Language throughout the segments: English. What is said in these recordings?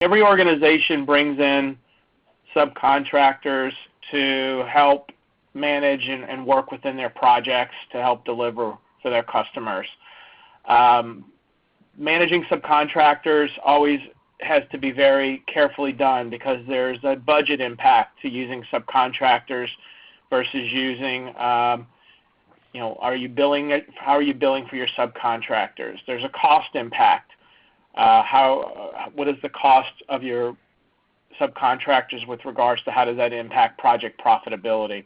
every organization brings in subcontractors to help manage and work within their projects to help deliver for their customers. Managing subcontractors always has to be very carefully done because there's a budget impact to using subcontractors versus using, how are you billing for your subcontractors? There's a cost impact. What is the cost of your subcontractors with regards to how does that impact project profitability?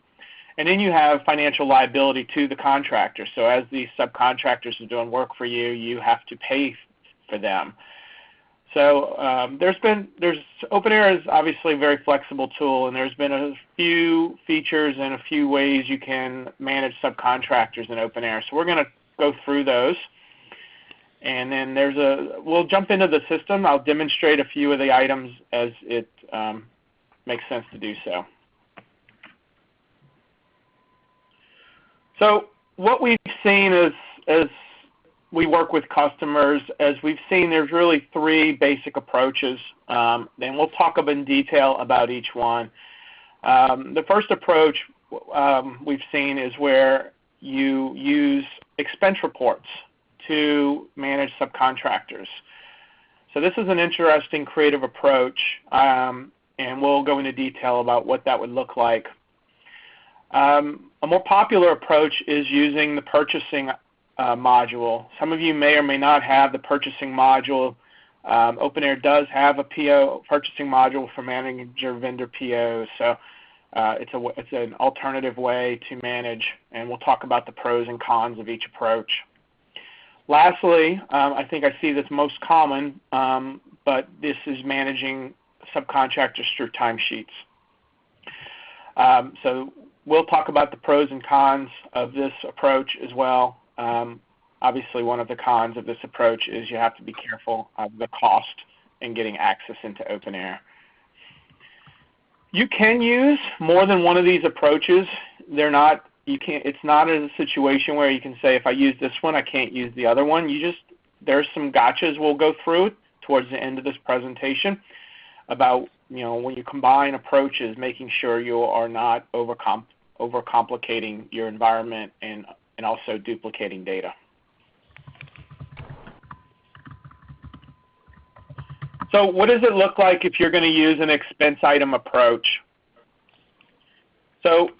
And then you have financial liability to the contractor. So as these subcontractors are doing work for you, you have to pay for them. So OpenAir is obviously a very flexible tool, and there's been a few features and a few ways you can manage subcontractors in OpenAir. So we're going to go through those. And then we'll jump into the system. I'll demonstrate a few of the items as it makes sense to do so. So what we've seen as we work with customers, as we've seen there's really three basic approaches. Then we'll talk in detail about each one. The first approach we've seen is where you use expense reports to manage subcontractors. So this is an interesting creative approach, and we'll go into detail about what that would look like. A more popular approach is using the purchasing module. Some of you may or may not have the purchasing module. OpenAir does have a purchasing module for managing your vendor POs, so it's an alternative way to manage, and we'll talk about the pros and cons of each approach. Lastly, I think I see this most common, but this is managing subcontractors through timesheets. So we'll talk about the pros and cons of this approach as well. Obviously, one of the cons of this approach is you have to be careful of the cost in getting access into OpenAir. You can use more than one of these approaches. It's not a situation where you can say, if I use this one, I can't use the other one. There's some gotchas we'll go through towards the end of this presentation about, when you combine approaches, making sure you are not overcomplicating your environment and also duplicating data. So what does it look like if you're going to use an expense item approach? So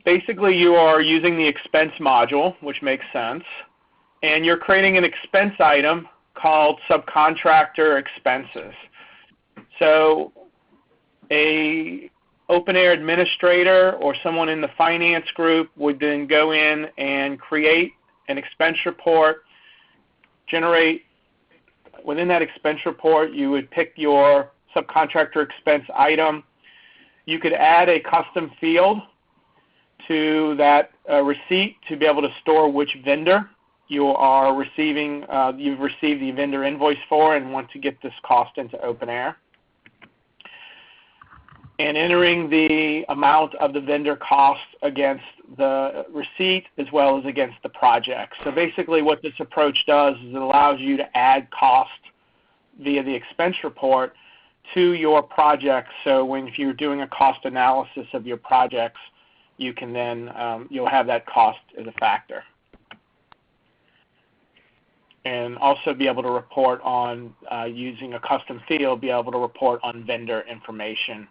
basically you are using the expense module, which makes sense, and you're creating an expense item called subcontractor expenses. So a OpenAir administrator or someone in the finance group would then go in and create an expense report, generate. Within that expense report, you would pick your subcontractor expense item. You could add a custom field to that receipt to be able to store which vendor you are receiving, you've received the vendor invoice for and want to get this cost into OpenAir. And entering the amount of the vendor cost against the receipt as well as against the project. So basically what this approach does is it allows you to add cost via the expense report to your project. So if you're doing a cost analysis of your projects, you can then, you'll have that cost as a factor. And also be able to report on, using a custom field, be able to report on vendor information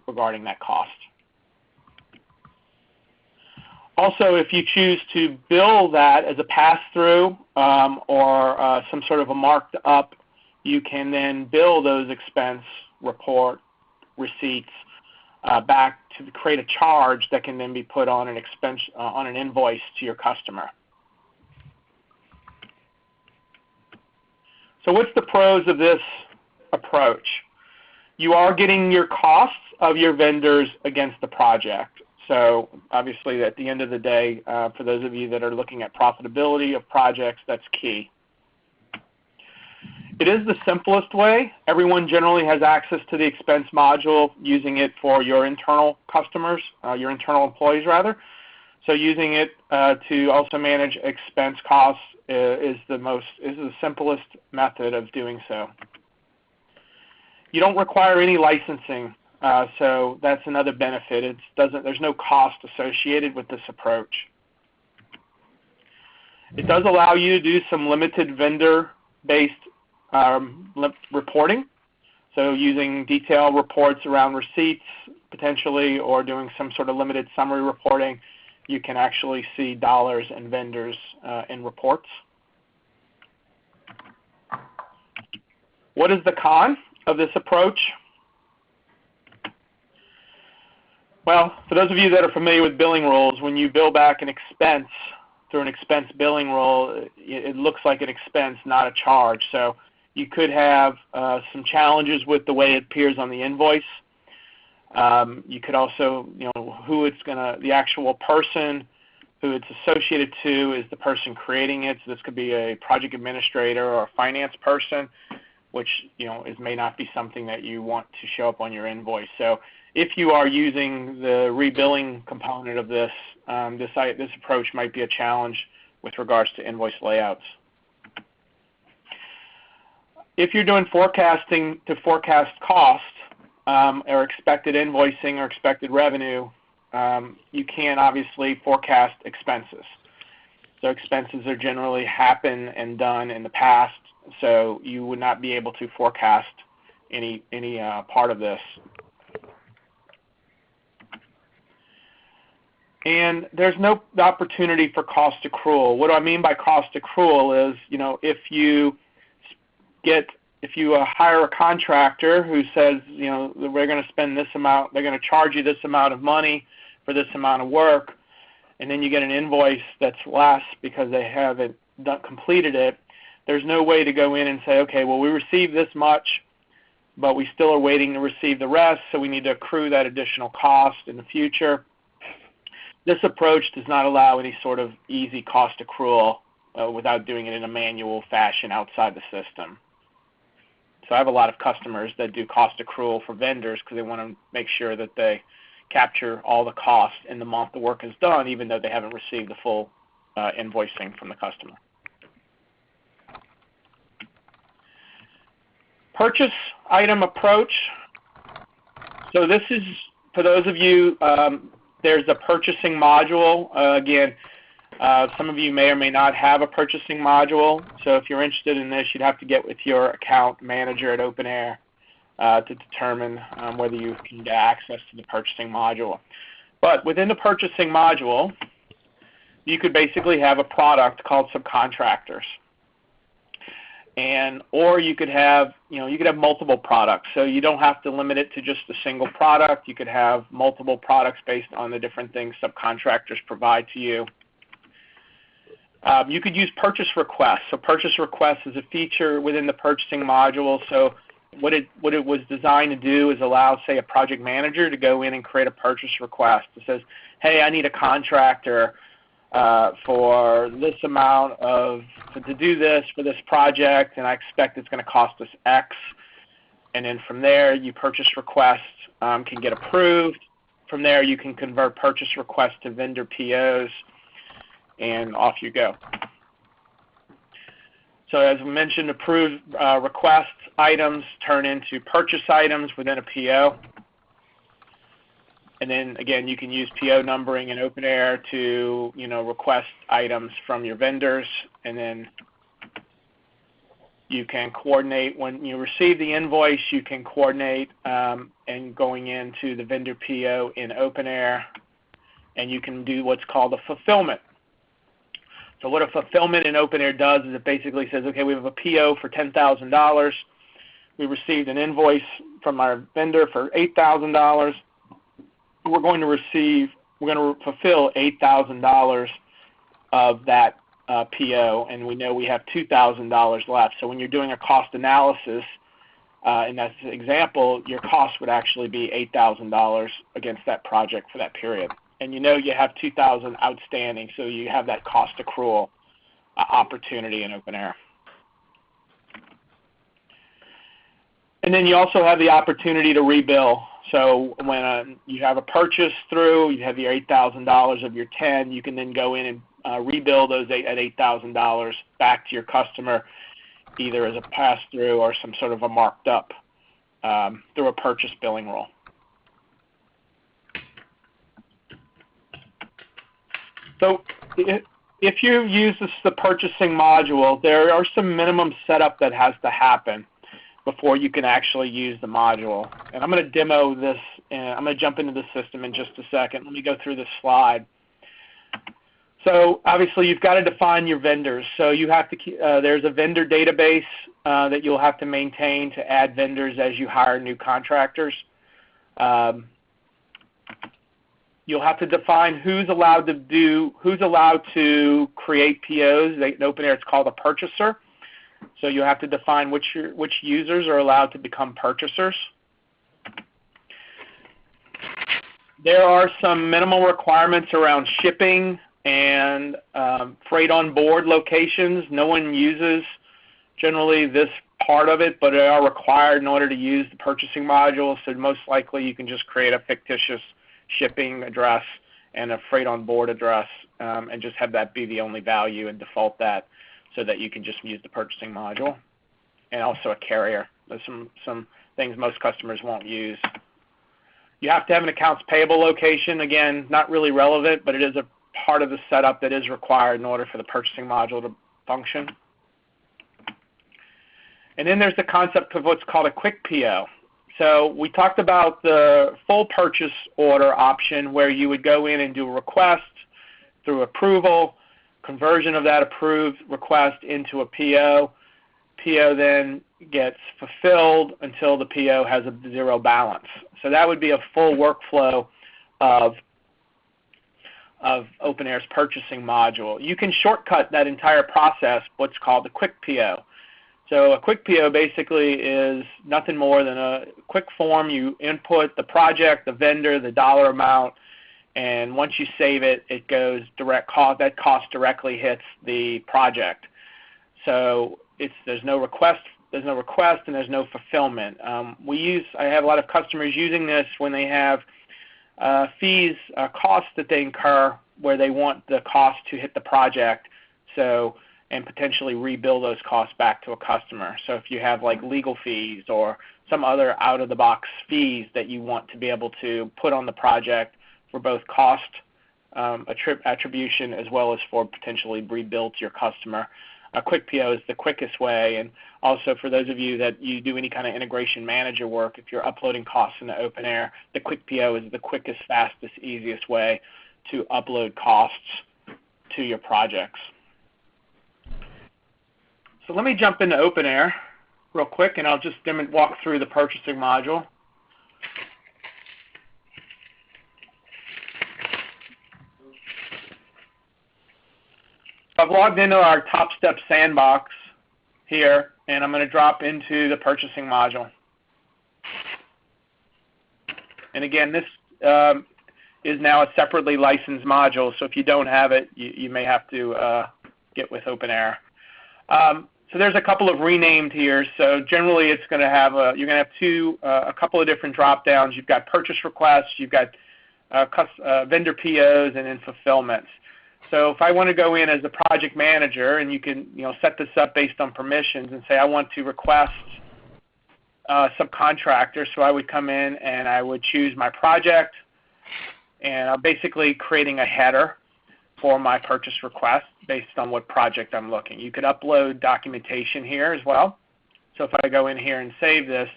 regarding that cost. Also, if you choose to bill that as a pass-through or some sort of a marked up, you can then bill those expense report receipts back to create a charge that can then be put on an expense on an invoice to your customer. So what's the pros of this approach? You are getting your costs of your vendors against the project. So obviously at the end of the day, for those of you that are looking at profitability of projects, that's key. It is the simplest way. Everyone generally has access to the expense module using it for your internal customers, your internal employees rather. So using it to also manage expense costs is the simplest method of doing so. You don't require any licensing, so that's another benefit. There's no cost associated with this approach. It does allow you to do some limited vendor-based reporting, so using detailed reports around receipts potentially, or doing some sort of limited summary reporting. You can actually see dollars and vendors in reports. What is the con of this approach? Well, for those of you that are familiar with billing rules, when you bill back an expense through an expense billing rule, it looks like an expense, not a charge. So you could have some challenges with the way it appears on the invoice. You could also, the actual person who it's associated to is the person creating it. So this could be a project administrator or a finance person, which may not be something that you want to show up on your invoice. So if you are using the rebilling component of this, this approach might be a challenge with regards to invoice layouts. If you're doing forecasting to forecast cost or expected invoicing or expected revenue, you can obviously forecast expenses. So expenses are generally happen and done in the past, so you would not be able to forecast any part of this. And there's no opportunity for cost accrual. What do I mean by cost accrual is, if you hire a contractor who says, we're going to spend this amount, they're going to charge you this amount of money for this amount of work, and then you get an invoice that's less because they haven't completed it, there's no way to go in and say, okay, well, we received this much, but we still are waiting to receive the rest, so we need to accrue that additional cost in the future. This approach does not allow any sort of easy cost accrual without doing it in a manual fashion outside the system. So I have a lot of customers that do cost accrual for vendors because they want to make sure that they capture all the costs in the month the work is done, even though they haven't received the full invoicing from the customer. Purchase item approach. So this is, for those of you, there's a purchasing module. Again, some of you may or may not have a purchasing module. So if you're interested in this, you'd have to get with your account manager at OpenAir to determine whether you can get access to the purchasing module. But within the purchasing module, you could basically have a product called Subcontractors. Or you could have, multiple products. So you don't have to limit it to just a single product. You could have multiple products based on the different things subcontractors provide to you. You could use purchase requests. So purchase requests is a feature within the purchasing module. So what it was designed to do is allow, say, a project manager to go in and create a purchase request. It says, hey, I need a contractor for this amount to do this for this project, and I expect it's going to cost us X. And then from there, your purchase request can get approved. From there, you can convert purchase requests to vendor POs, and off you go. So as we mentioned, approved request items turn into purchase items within a PO. And then, again, you can use PO numbering in OpenAir to, request items from your vendors. And then you can coordinate when you receive the invoice. You can coordinate and going into the vendor PO in OpenAir, and you can do what's called a fulfillment. So what a fulfillment in OpenAir does is it basically says, okay, we have a PO for $10,000. We received an invoice from our vendor for $8,000. We're going to fulfill $8,000 of that PO, and we know we have $2,000 left. So when you're doing a cost analysis, in that example, your cost would actually be $8,000 against that project for that period. And you have $2,000 outstanding, so you have that cost accrual opportunity in OpenAir. And then you also have the opportunity to rebill. So when you have a purchase through, you have your $8,000 of your 10, you can then go in and rebill those at $8,000 back to your customer, either as a pass-through or some sort of a marked up through a purchase billing rule. So if you use the purchasing module, there are some minimum setup that has to happen before you can actually use the module. And I'm going to demo this, and I'm going to jump into the system in just a second. Let me go through this slide. So obviously you've got to define your vendors. So you have to there's a vendor database that you'll have to maintain to add vendors as you hire new contractors. You'll have to define who's allowed to create POs. In OpenAir, it's called a purchaser. So you have to define which users are allowed to become purchasers. There are some minimal requirements around shipping and freight on board locations. No one uses generally this part of it, but they are required in order to use the purchasing module. So most likely you can just create a fictitious shipping address and a freight on board address and just have that be the only value and default that so that you can just use the purchasing module. And also a carrier. There's some things most customers won't use. You have to have an accounts payable location. Again, not really relevant, but it is a part of the setup that is required in order for the purchasing module to function. And then there's the concept of what's called a quick PO. So we talked about the full purchase order option where you would go in and do a request through approval, conversion of that approved request into a PO. PO then gets fulfilled until the PO has a zero balance. So that would be a full workflow of OpenAir's purchasing module. You can shortcut that entire process, what's called a quick PO. So a quick PO basically is nothing more than a quick form. You input the project, the vendor, the dollar amount, and once you save it, it goes direct cost. That cost directly hits the project. So there's no request, and there's no fulfillment. I have a lot of customers using this when they have fees, costs that they incur where they want the cost to hit the project. And potentially rebill those costs back to a customer. So if you have like legal fees or some other out-of-the-box fees that you want to be able to put on the project for both cost attribution as well as for potentially rebill to your customer, a quick PO is the quickest way. And also for those of you that you do any kind of integration manager work, if you're uploading costs into OpenAir, the quick PO is the quickest, fastest, easiest way to upload costs to your projects. So let me jump into OpenAir real quick, and I'll just walk through the purchasing module. I've logged into our Top Step sandbox here, and I'm going to drop into the purchasing module. And again, this is now a separately licensed module, so if you don't have it, you may have to get with OpenAir. So there's a couple of renamed here. So generally, it's going to have you're going to have a couple of different drop downs. You've got purchase requests, you've got vendor POs, and then fulfillments. So if I want to go in as a project manager, and you can set this up based on permissions and say I want to request subcontractor, so I would come in and I would choose my project, and I'm basically creating a header for my purchase request based on what project I'm looking. You could upload documentation here as well. So if I go in here and save this,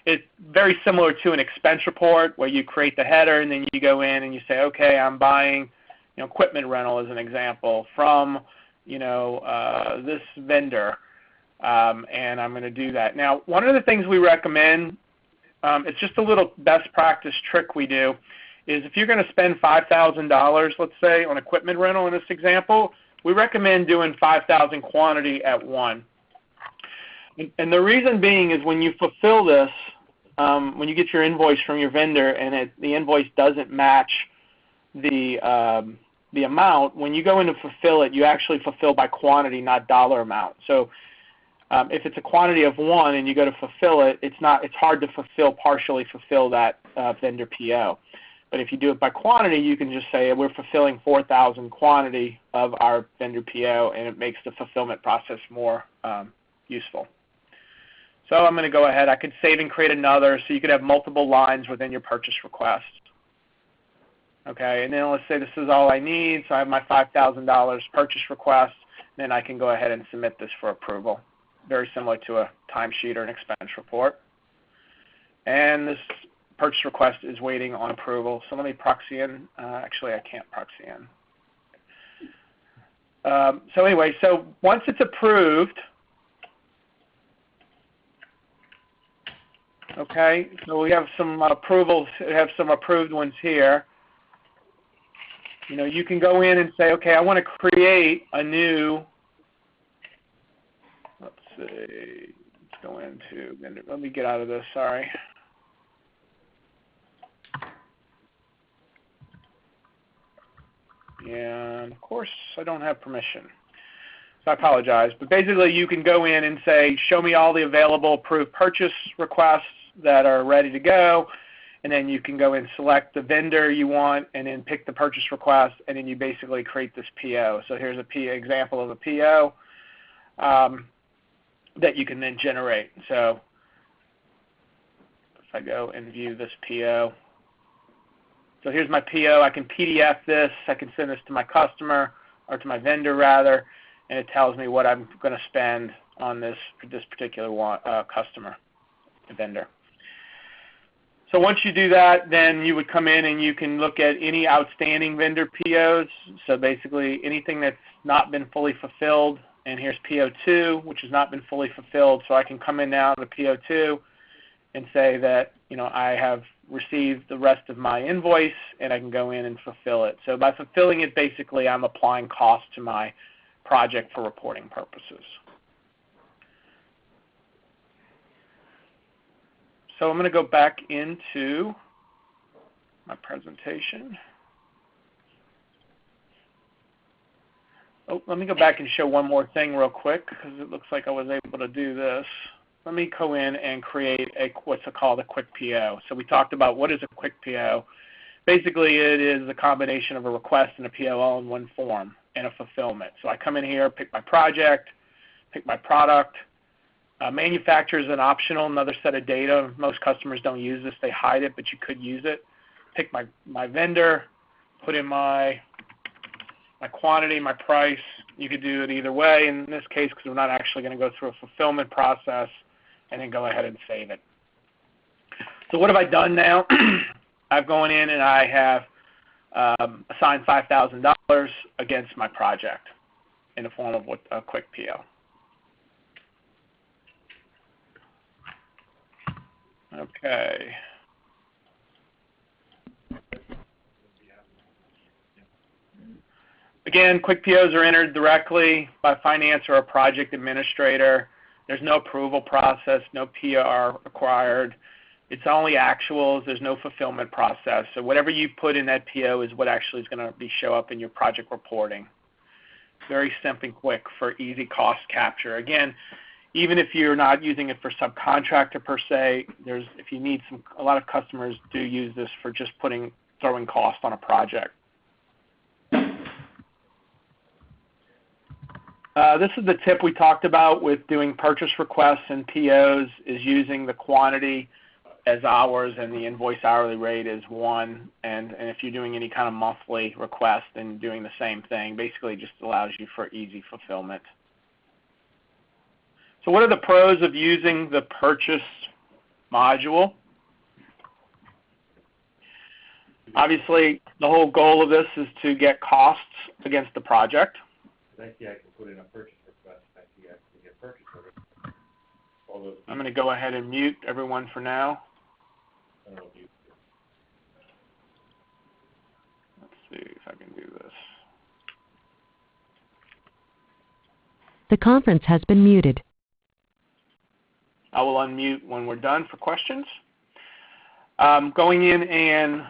it's very similar to an expense report where you create the header and then you go in and you say, okay, I'm buying equipment rental as an example from this vendor, and I'm going to do that. Now, one of the things we recommend, it's just a little best practice trick we do, is if you're going to spend $5,000, let's say, on equipment rental in this example, we recommend doing 5,000 quantity at one. And the reason being is when you fulfill this, when you get your invoice from your vendor and the invoice doesn't match the amount, when you go in to fulfill it, you actually fulfill by quantity, not dollar amount. So if it's a quantity of one and you go to fulfill it, it's hard to partially fulfill that vendor PO. But if you do it by quantity, you can just say we're fulfilling 4,000 quantity of our vendor PO, and it makes the fulfillment process more useful. So I'm going to go ahead. I could save and create another, so you could have multiple lines within your purchase request. Okay, and then let's say this is all I need, so I have my $5,000 purchase request. Then I can go ahead and submit this for approval. Very similar to a timesheet or an expense report. And this purchase request is waiting on approval. So let me proxy in. Actually, I can't proxy in. So anyway, so once it's approved, okay, so we have some approvals. We have some approved ones here. You know, you can go in and say, okay, I want to create a new, let's see, let's go into, let me get out of this, sorry. And of course, I don't have permission, so I apologize. But basically, you can go in and say, show me all the available approved purchase requests that are ready to go. And then you can go and select the vendor you want and then pick the purchase request, and then you basically create this PO. So here's a example of a PO that you can then generate. So if I go and view this PO, so here's my PO. I can PDF this. I can send this to my customer, or to my vendor rather, and it tells me what I'm going to spend on this particular customer, vendor. So once you do that, then you would come in and you can look at any outstanding vendor POs. So basically anything that's not been fully fulfilled, and here's PO2, which has not been fully fulfilled. So I can come in now to PO2 and say that, you know, I have received the rest of my invoice, and I can go in and fulfill it. So by fulfilling it, basically I'm applying cost to my project for reporting purposes. So I'm going to go back into my presentation. Oh, let me go back and show one more thing real quick, because it looks like I was able to do this. Let me go in and create what's called a quick PO. So we talked about what is a quick PO. Basically, it is a combination of a request and a PO all in one form, and a fulfillment. So I come in here, pick my project, pick my product. Manufacturer is an optional, another set of data. Most customers don't use this. They hide it, but you could use it. Pick my vendor, put in my quantity, my price. You could do it either way in this case, because we're not actually going to go through a fulfillment process, and then go ahead and save it. So what have I done now? I've gone in and I have assigned $5,000 against my project in the form of a quick PO. Okay. Again, quick POs are entered directly by finance or a project administrator. There's no approval process, no PR required. It's only actuals. There's no fulfillment process. So whatever you put in that PO is what actually is going to show up in your project reporting. Very simple and quick for easy cost capture. Again, even if you're not using it for subcontractor per se, if you need a lot of customers do use this for just throwing cost on a project. This is the tip we talked about with doing purchase requests and POs, is using the quantity as hours and the invoice hourly rate is 1. And if you're doing any kind of monthly request, then doing the same thing. Basically just allows you for easy fulfillment. So what are the pros of using the purchase module? Obviously, the whole goal of this is to get costs against the project. I can put in a purchase request. I can actually get purchase orders. I'm going to go ahead and mute everyone for now. Let's see if I can do this. The conference has been muted. I will unmute when we're done for questions. Going in and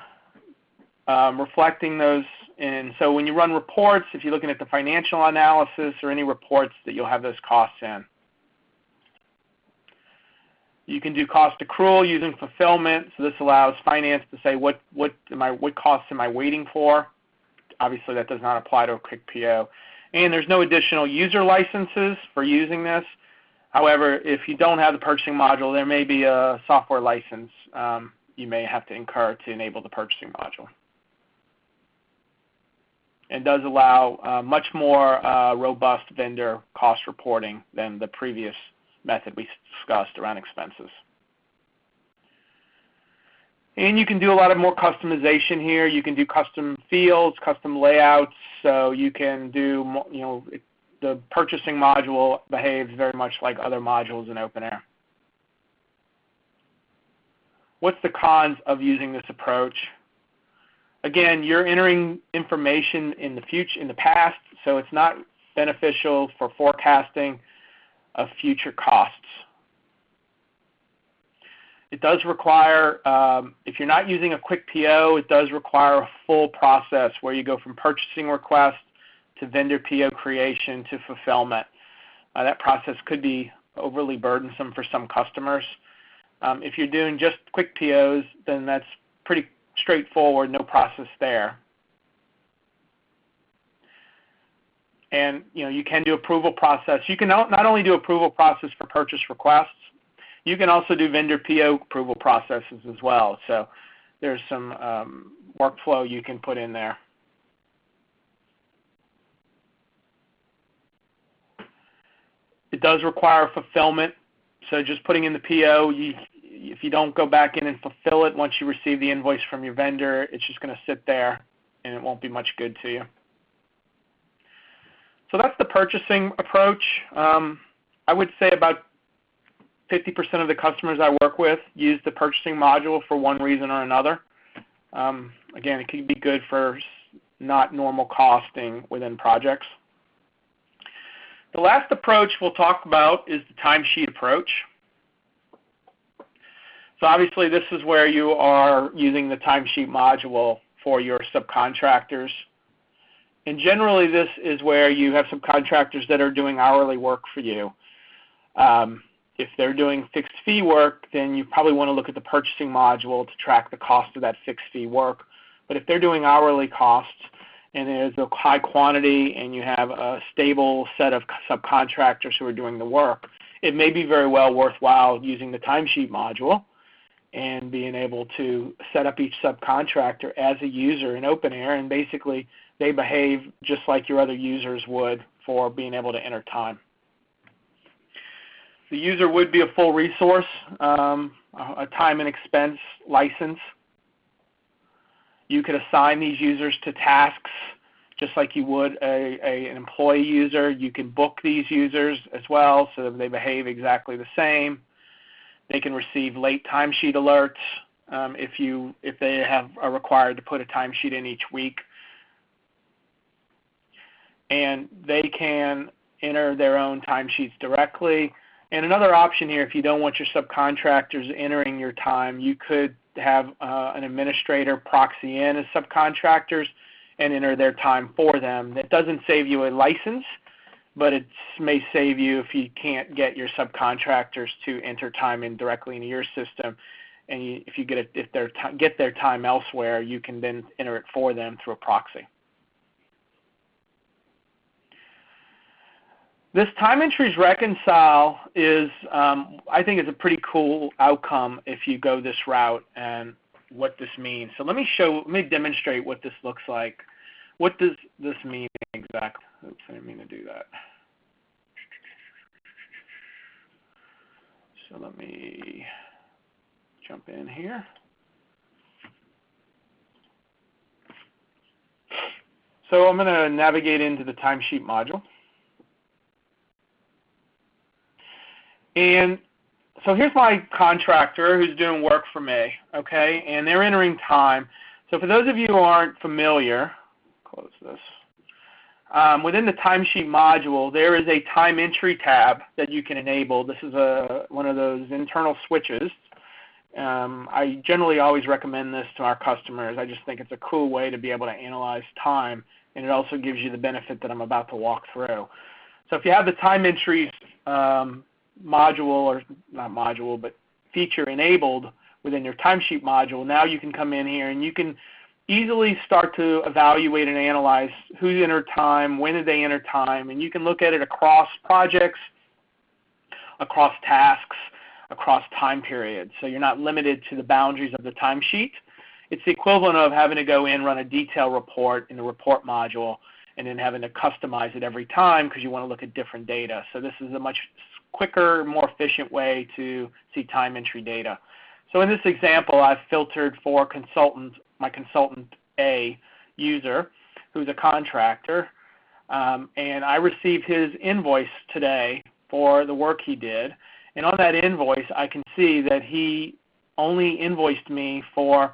reflecting those. And so when you run reports, if you're looking at the financial analysis or any reports, that you'll have those costs in. You can do cost accrual using fulfillment. So this allows finance to say what costs am I waiting for. Obviously that does not apply to a quick PO. And there's no additional user licenses for using this. However, if you don't have the purchasing module, there may be a software license you may have to incur to enable the purchasing module. It does allow much more robust vendor cost reporting than the previous method we discussed around expenses. And you can do a lot of more customization here. You can do custom fields, custom layouts. So you can do, the purchasing module behaves very much like other modules in OpenAir. What's the cons of using this approach? Again, you're entering information in the past, so it's not beneficial for forecasting of future costs. It does require, if you're not using a quick PO, it does require a full process where you go from purchasing request to vendor PO creation to fulfillment. That process could be overly burdensome for some customers. If you're doing just quick POs, then that's pretty straightforward, no process there. And you can do approval process. You can not only do approval process for purchase requests, you can also do vendor PO approval processes as well. So there's some workflow you can put in there. It does require fulfillment. So just putting in the PO, if you don't go back in and fulfill it once you receive the invoice from your vendor, it's just going to sit there and it won't be much good to you. So that's the purchasing approach. I would say about 50% of the customers I work with use the purchasing module for one reason or another. Again, it could be good for not normal costing within projects. The last approach we'll talk about is the timesheet approach. So obviously this is where you are using the timesheet module for your subcontractors. And generally this is where you have subcontractors that are doing hourly work for you. If they're doing fixed fee work, then you probably want to look at the purchasing module to track the cost of that fixed fee work. But if they're doing hourly costs and there's a high quantity and you have a stable set of subcontractors who are doing the work, it may be very well worthwhile using the timesheet module and being able to set up each subcontractor as a user in OpenAir, and basically they behave just like your other users would for being able to enter time. The user would be a full resource, a time and expense license. You could assign these users to tasks just like you would an employee user. You can book these users as well so that they behave exactly the same. They can receive late timesheet alerts if they are required to put a timesheet in each week. And they can enter their own timesheets directly. And another option here, if you don't want your subcontractors entering your time, you could have an administrator proxy in as subcontractors and enter their time for them. That doesn't save you a license, but it may save you if you can't get your subcontractors to enter time in directly into your system. And if they get their time elsewhere, you can then enter it for them through a proxy. This time entries reconcile is, I think, is a pretty cool outcome if you go this route and what this means. So let me demonstrate what this looks like. What does this mean exactly? Oops, I didn't mean to do that. So let me jump in here. So I'm going to navigate into the timesheet module. And so here's my contractor who's doing work for me, okay, and they're entering time. So for those of you who aren't familiar, close this. Within the timesheet module, there is a time entry tab that you can enable. This is one of those internal switches. I generally always recommend this to our customers. I just think it's a cool way to be able to analyze time, and it also gives you the benefit that I'm about to walk through. So if you have the time entries module, or not module, but feature enabled within your timesheet module, now you can come in here and you can easily start to evaluate and analyze who entered time, when did they enter time, and you can look at it across projects, across tasks, across time periods. So you're not limited to the boundaries of the timesheet. It's the equivalent of having to go in, run a detail report in the report module, and then having to customize it every time because you want to look at different data. So this is a much quicker, more efficient way to see time entry data. So in this example, I've filtered for my consultant A user, who's a contractor, and I received his invoice today for the work he did. And on that invoice, I can see that he only invoiced me for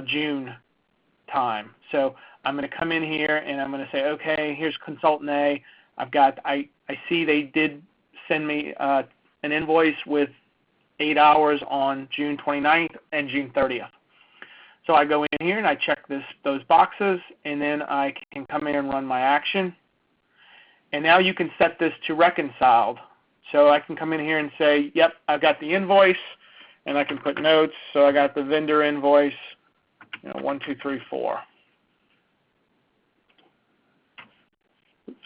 June time. So I'm going to come in here and I'm going to say, okay, here's consultant A. I see they did send me an invoice with 8 hours on June 29th and June 30th. So I go in here and I check those boxes, and then I can come in and run my action. And now you can set this to reconciled. So I can come in here and say, yep, I've got the invoice, and I can put notes. So I got the vendor invoice, 1, 2, 3, 4. Oops.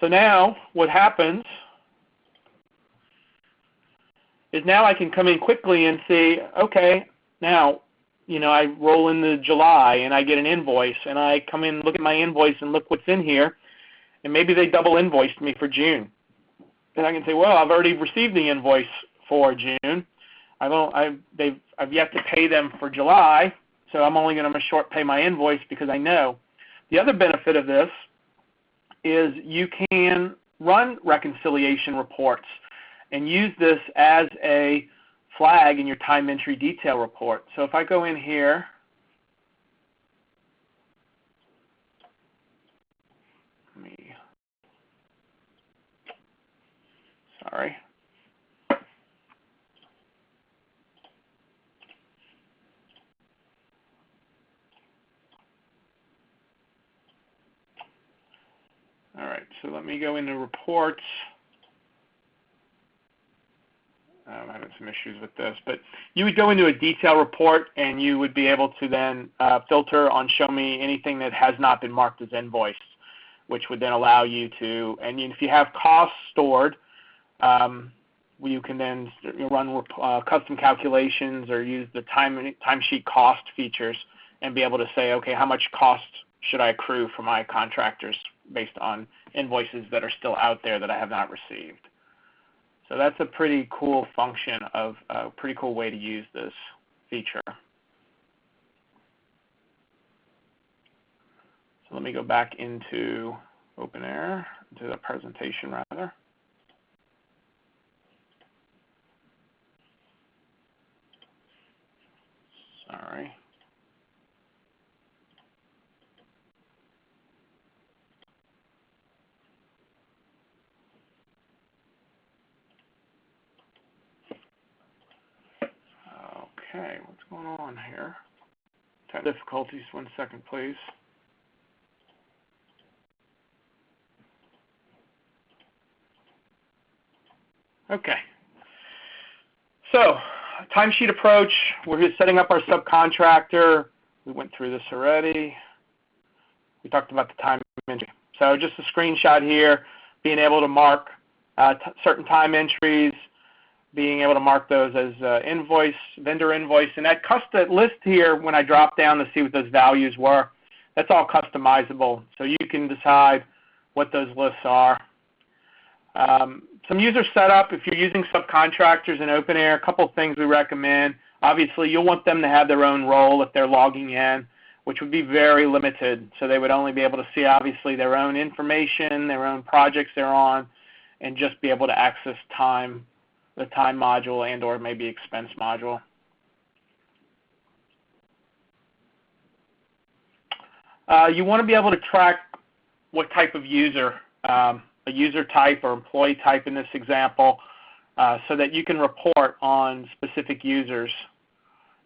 So now what happens is now I can come in quickly and see, okay, now, I roll into July and I get an invoice, and I come in, look at my invoice and look what's in here, and maybe they double invoiced me for June. And I can say, well, I've already received the invoice for June. I've yet to pay them for July, so I'm only going to short pay my invoice because I know. The other benefit of this is you can run reconciliation reports and use this as a flag in your time entry detail report. So if I go in here, sorry. All right, so let me go into reports. I'm having some issues with this, but you would go into a detail report and you would be able to then filter on show me anything that has not been marked as invoiced, which would then allow you to, and if you have costs stored, you can then run custom calculations or use the timesheet cost features and be able to say, okay, how much cost should I accrue for my contractors based on invoices that are still out there that I have not received. So that's a pretty cool function of a pretty cool way to use this feature. So let me go back into OpenAir, to the presentation rather. Sorry. Okay, what's going on here? Tech difficulties, 1 second, please. Okay. So, timesheet approach, we're just setting up our subcontractor. We went through this already. We talked about the time entry. So just a screenshot here, being able to mark certain time entries, being able to mark those as invoice, vendor invoice, and that custom list here, when I drop down to see what those values were, that's all customizable. So you can decide what those lists are. Some user setup, if you're using subcontractors in OpenAir, a couple of things we recommend. Obviously, you'll want them to have their own role if they're logging in, which would be very limited. So they would only be able to see, obviously, their own information, their own projects they're on, and just be able to access time, the time module and or maybe expense module. You want to be able to track what type of user, a user type or employee type in this example, so that you can report on specific users.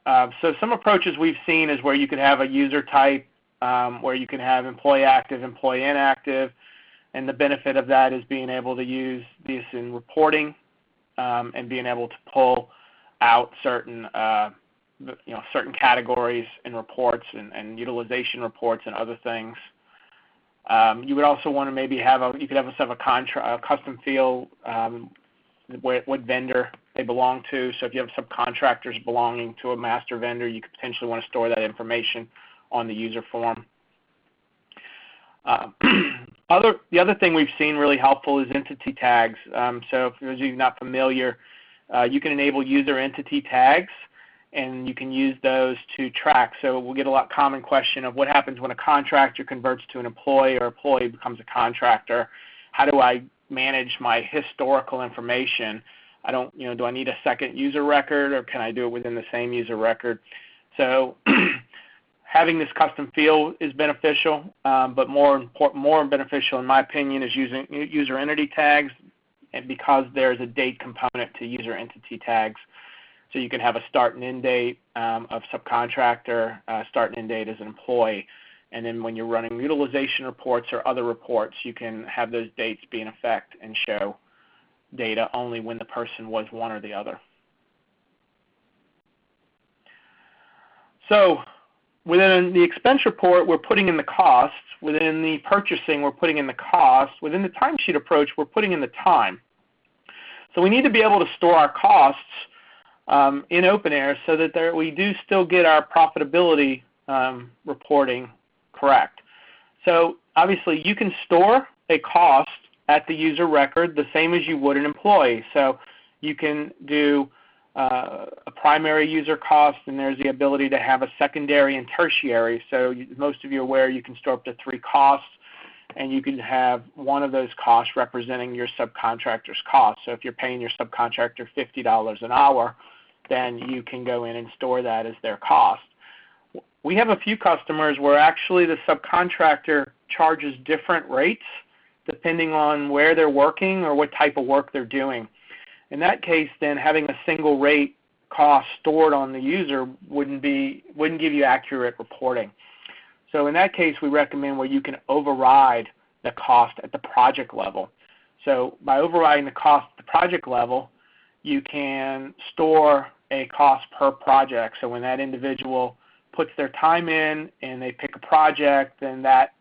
So some approaches we've seen is where you could have a user type, where you can have employee active, employee inactive, and the benefit of that is being able to use this in reporting and being able to pull out certain certain categories in reports and utilization reports and other things. You would also want to maybe you could have a custom field, what vendor they belong to. So if you have subcontractors belonging to a master vendor, you could potentially want to store that information on the user form. The other thing we've seen really helpful is entity tags. So for those of you not familiar, you can enable user entity tags, and you can use those to track. So we'll get a lot common question of what happens when a contractor converts to an employee or employee becomes a contractor. How do I manage my historical information? Do I need a second user record, or can I do it within the same user record? So having this custom field is beneficial, but more beneficial in my opinion is using user entity tags, and because there's a date component to user entity tags. So you can have a start and end date of subcontractor, start and end date as an employee. And then when you're running utilization reports or other reports, you can have those dates be in effect and show data only when the person was one or the other. So within the expense report, we're putting in the costs. Within the purchasing, we're putting in the cost. Within the timesheet approach, we're putting in the time. So we need to be able to store our costs in OpenAir so that we do still get our profitability reporting correct. So obviously you can store a cost at the user record the same as you would an employee. So you can do a primary user cost, and there's the ability to have a secondary and tertiary. So most of you are aware you can store up to 3 costs, and you can have one of those costs representing your subcontractor's cost. So if you're paying your subcontractor $50 an hour, then you can go in and store that as their cost. We have a few customers where actually the subcontractor charges different rates depending on where they're working or what type of work they're doing. In that case, then having a single rate cost stored on the user wouldn't give you accurate reporting. So in that case, we recommend where you can override the cost at the project level. So by overriding the cost at the project level, you can store a cost per project. So when that individual puts their time in and they pick a project, then that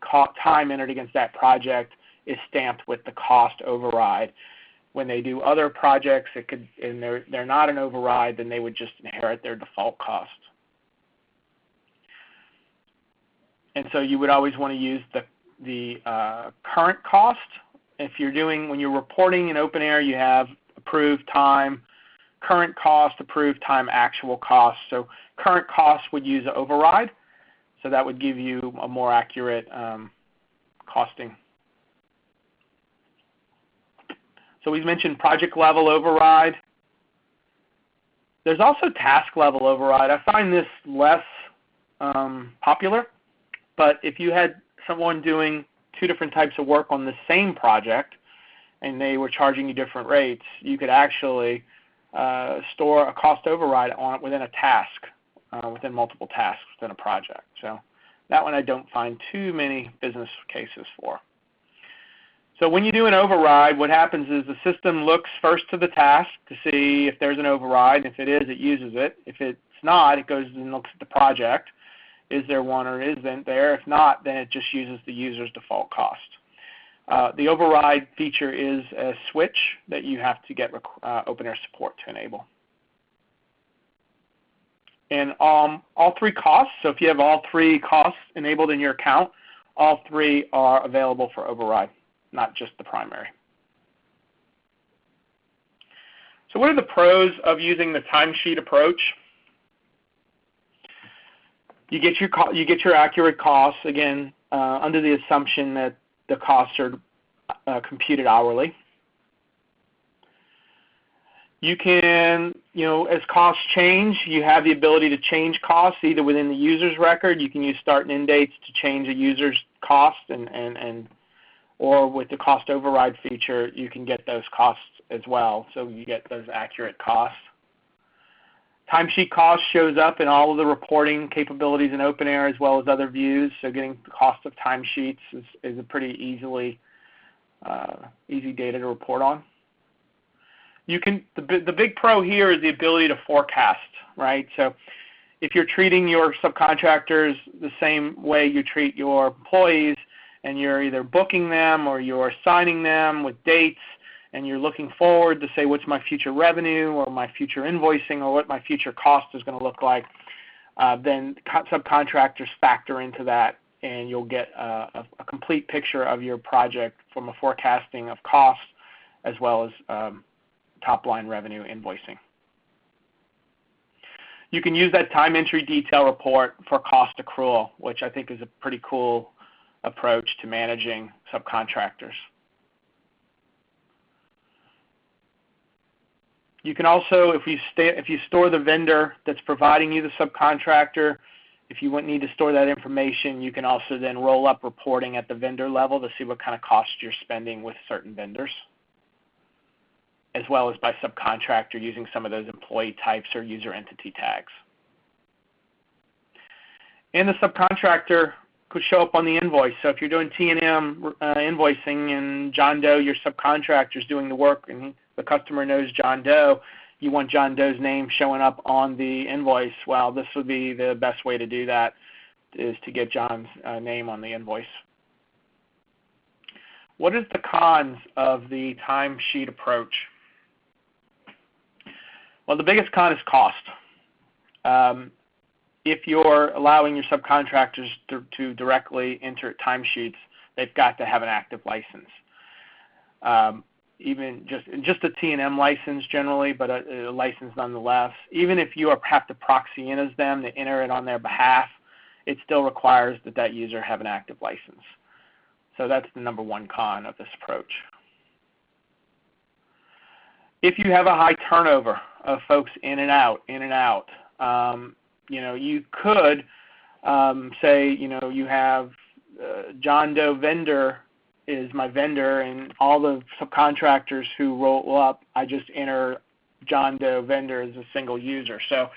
time entered against that project is stamped with the cost override. When they do other projects, and they're not an override, then they would just inherit their default cost. And so you would always want to use the current cost. When you're reporting in OpenAir, you have approved time, current cost, approved time, actual cost. So current cost would use an override, so that would give you a more accurate costing. So we've mentioned project level override. There's also task level override. I find this less popular, but if you had someone doing 2 different types of work on the same project and they were charging you different rates, you could actually store a cost override on it within a task, within multiple tasks within a project. So that one I don't find too many business cases for. So when you do an override, what happens is the system looks first to the task to see if there's an override. If it is, it uses it. If it's not, it goes and looks at the project. Is there one or isn't there? If not, then it just uses the user's default cost. The override feature is a switch that you have to get OpenAir support to enable. And all 3 costs, so if you have all 3 costs enabled in your account, all 3 are available for override, not just the primary. So what are the pros of using the timesheet approach? You get your accurate costs, again, under the assumption that the costs are computed hourly. You can, as costs change, you have the ability to change costs either within the user's record. You can use start and end dates to change a user's cost, or with the cost override feature, you can get those costs as well. So you get those accurate costs. Timesheet cost shows up in all of the reporting capabilities in OpenAir as well as other views. So getting the cost of timesheets is a pretty easy data to report on. The big pro here is the ability to forecast, right? So if you're treating your subcontractors the same way you treat your employees, and you're either booking them or you're assigning them with dates, and you're looking forward to say what's my future revenue or my future invoicing or what my future cost is going to look like, then subcontractors factor into that, and you'll get a complete picture of your project from a forecasting of costs as well as top-line revenue invoicing. You can use that time entry detail report for cost accrual, which I think is a pretty cool approach to managing subcontractors. You can also, if you store the vendor that's providing you the subcontractor, if you need to store that information, you can also then roll up reporting at the vendor level to see what kind of costs you're spending with certain vendors, as well as by subcontractor using some of those employee types or user entity tags. And the subcontractor could show up on the invoice. So if you're doing T&M invoicing and John Doe, your subcontractor, is doing the work and the customer knows John Doe, you want John Doe's name showing up on the invoice. Well, this would be the best way to do that, is to get John's name on the invoice. What is the cons of the timesheet approach? Well, the biggest con is cost. If you're allowing your subcontractors to directly enter timesheets, they've got to have an active license. Even just a T&M license generally, but a license nonetheless. Even if you have to proxy in as them to enter it on their behalf, it still requires that user have an active license. So that's the number one con of this approach. If you have a high turnover of folks in and out, you could say, you have John Doe vendor is my vendor, and all the subcontractors who roll up, I just enter John Doe vendor as a single user. So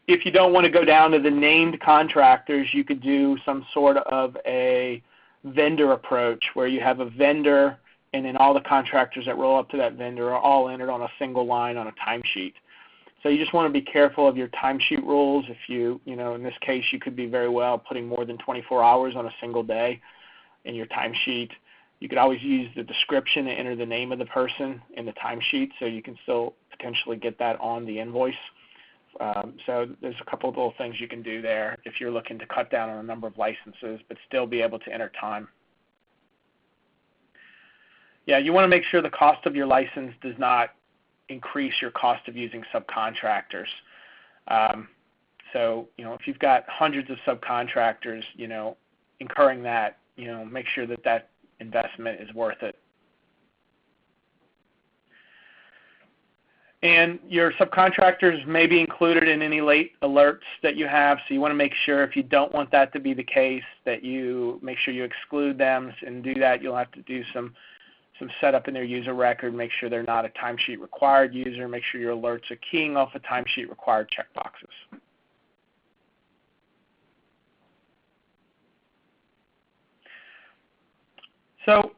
if you don't want to go down to the named contractors, you could do some sort of a vendor approach where you have a vendor and then all the contractors that roll up to that vendor are all entered on a single line on a timesheet. So you just want to be careful of your timesheet rules. If in this case, you could be very well putting more than 24 hours on a single day in your timesheet. You could always use the description to enter the name of the person in the timesheet, so you can still potentially get that on the invoice. So there's a couple of little things you can do there if you're looking to cut down on the number of licenses but still be able to enter time. Yeah, you want to make sure the cost of your license does not increase your cost of using subcontractors. So if you've got hundreds of subcontractors, incurring that, make sure that investment is worth it. And your subcontractors may be included in any late alerts that you have, so you want to make sure, if you don't want that to be the case, that you make sure you exclude them. And do that, you'll have to do some setup in their user record, make sure they're not a timesheet required user, make sure your alerts are keying off of timesheet required checkboxes. So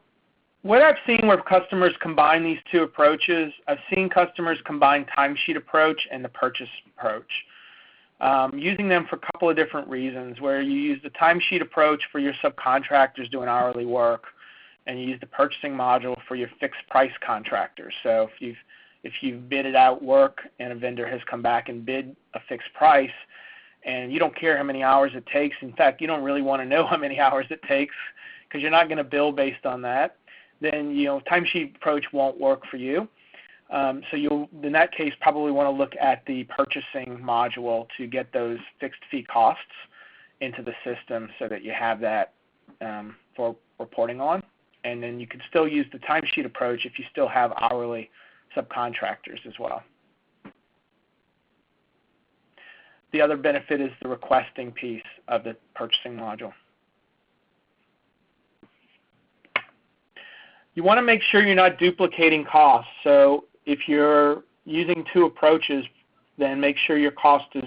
what I've seen where customers combine these two approaches, I've seen customers combine timesheet approach and the purchase approach, using them for a couple of different reasons, where you use the timesheet approach for your subcontractors doing hourly work, and you use the purchasing module for your fixed price contractors. So if you've bidded out work and a vendor has come back and bid a fixed price, and you don't care how many hours it takes, in fact, you don't really want to know how many hours it takes because you're not going to bill based on that, then timesheet approach won't work for you. So you'll, in that case, probably want to look at the purchasing module to get those fixed fee costs into the system so that you have that for reporting on. And then you can still use the timesheet approach if you still have hourly subcontractors as well. The other benefit is the requesting piece of the purchasing module. You want to make sure you're not duplicating costs. So if you're using two approaches, then make sure your cost is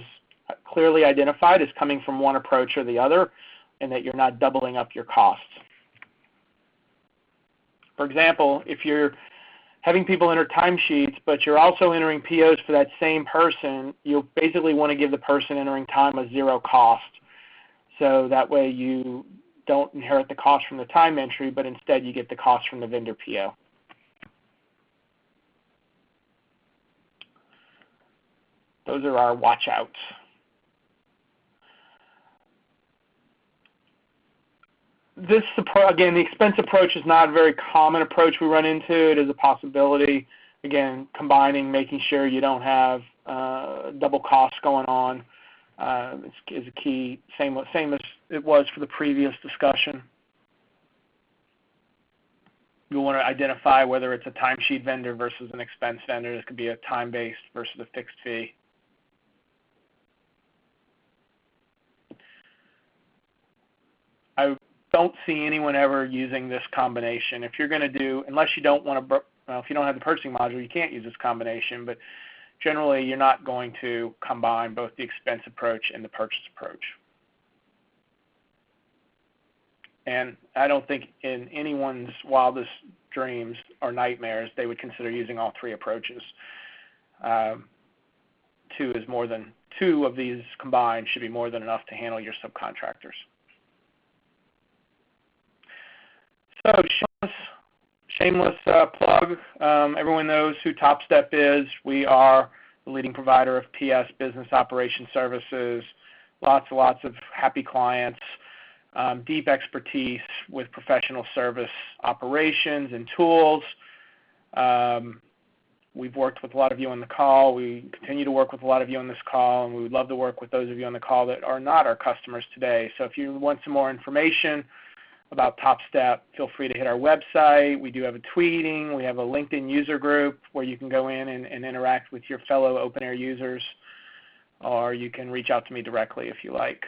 clearly identified as coming from one approach or the other, and that you're not doubling up your costs. For example, if you're having people enter timesheets, but you're also entering POs for that same person, you'll basically want to give the person entering time a zero cost. So that way you don't inherit the cost from the time entry, but instead you get the cost from the vendor PO. Those are our watch outs. This, again, the expense approach is not a very common approach we run into. It is a possibility. Again, combining, making sure you don't have double costs going on is a key, same as it was for the previous discussion. You want to identify whether it's a timesheet vendor versus an expense vendor. This could be a time-based versus a fixed fee. I don't see anyone ever using this combination. If you're going to do, unless you don't want to, well, if you don't have the purchasing module, you can't use this combination, but generally you're not going to combine both the expense approach and the purchase approach. And I don't think in anyone's wildest dreams or nightmares they would consider using all three approaches. Two of these combined should be more than enough to handle your subcontractors. So shameless plug. Everyone knows who TopStep is. We are the leading provider of PS business operations services. Lots of happy clients. Deep expertise with professional service operations and tools. We've worked with a lot of you on the call. We continue to work with a lot of you on this call, and we would love to work with those of you on the call that are not our customers today. So if you want some more information about TopStep, feel free to hit our website. We do have a tweeting. We have a LinkedIn user group where you can go in and interact with your fellow OpenAir users, or you can reach out to me directly if you like.